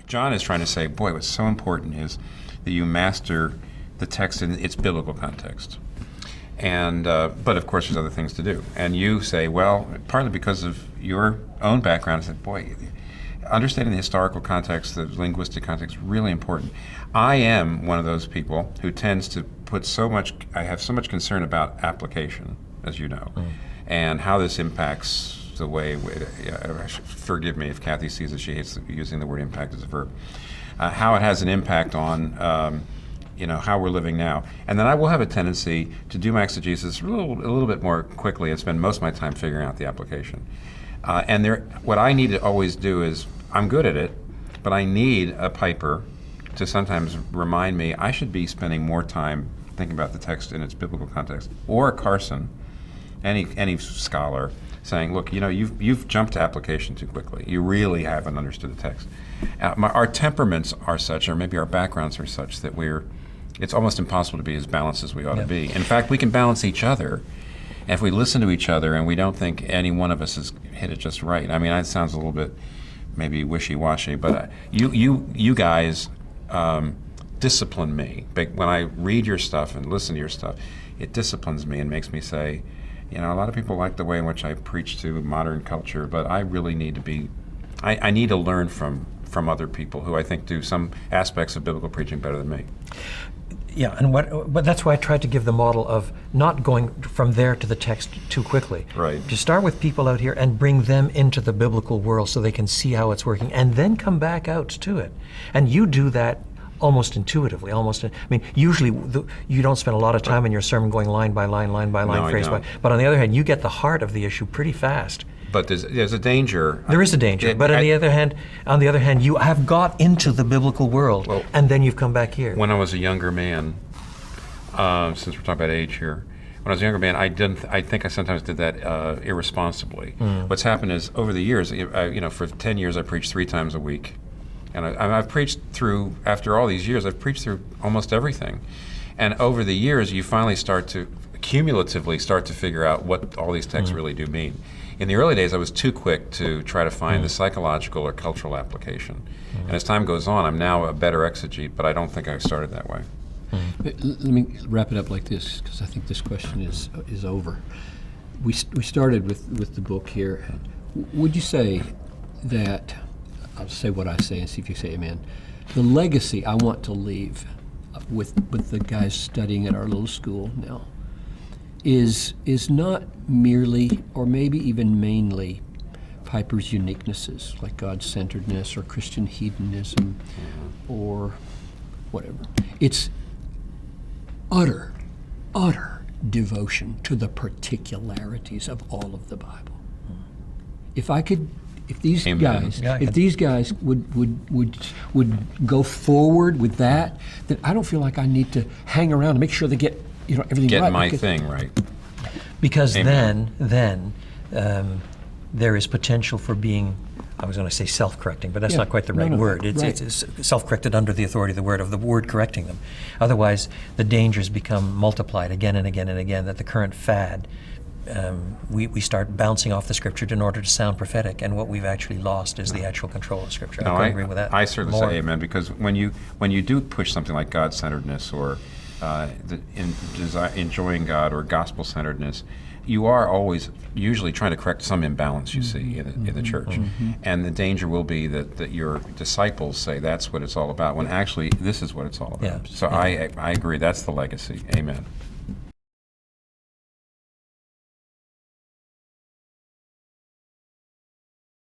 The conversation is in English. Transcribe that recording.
John is trying to say, boy, what's so important is that you master the text in its biblical context. And but of course, there's other things to do. And you say, well, partly because of your own background, I said, boy, understanding the historical context, the linguistic context, is really important. I am one of those people who tends to put so much, I have so much concern about application, as you know, and how this impacts the way, forgive me if Kathy sees that she hates using the word impact as a verb, how it has an impact on how we're living now. And then I will have a tendency to do my exegesis a little bit more quickly and spend most of my time figuring out the application. What I need to always do is, I'm good at it, but I need a Piper to sometimes remind me I should be spending more time thinking about the text in its biblical context, or a Carson, any scholar, saying, look, you've jumped to application too quickly. You really haven't understood the text. Our temperaments are such, or maybe our backgrounds are such, that it's almost impossible to be as balanced as we ought to be. In fact, we can balance each other. And if we listen to each other and we don't think any one of us has hit it just right. I mean, that sounds a little bit maybe wishy-washy, but you guys discipline me. When I read your stuff and listen to your stuff, it disciplines me and makes me say, a lot of people like the way in which I preach to modern culture, but I really need to be, I need to learn from other people who I think do some aspects of biblical preaching better than me. Yeah, but that's why I tried to give the model of not going from there to the text too quickly. Right. To start with people out here and bring them into the biblical world so they can see how it's working, and then come back out to it. And you do that almost intuitively, usually you don't spend a lot of time in your sermon going line by line, phrase by, but on the other hand, you get the heart of the issue pretty fast. But there's a danger. There is a danger, but on the other hand, you have got into the biblical world, and then you've come back here. When I was a younger man, since we're talking about age here, when I was a younger man, I think I sometimes did that irresponsibly. What's happened is, over the years, for 10 years, I preached 3 times a week. And I've preached through, after all these years, I've preached through almost everything. And over the years, you finally cumulatively start to figure out what all these texts really do mean. In the early days, I was too quick to try to find the psychological or cultural application. And as time goes on, I'm now a better exegete, but I don't think I started that way. Let me wrap it up like this, because I think this question is over. We started with the book here. Would you say that, I'll say what I say and see if you say amen, the legacy I want to leave with the guys studying at our little school now is not merely, or maybe even mainly, Piper's uniquenesses, like God-centeredness or Christian hedonism or whatever. It's utter devotion to the particularities of all of the Bible. If these guys would go forward with that, then I don't feel like I need to hang around to make sure they get everything get right. Get my thing right. Because then there is potential for being, I was going to say self-correcting, but that's not quite the right word. It's self-corrected under the authority of the word correcting them. Otherwise, the dangers become multiplied again and again and again, that the current fad, we start bouncing off the Scripture in order to sound prophetic, and what we've actually lost is the actual control of Scripture. I agree with that. I certainly say amen, because when you do push something like God-centeredness or enjoying God or gospel-centeredness, you are always usually trying to correct some imbalance you see in the church. And the danger will be that your disciples say that's what it's all about, when actually this is what it's all about. So I agree, that's the legacy. Amen.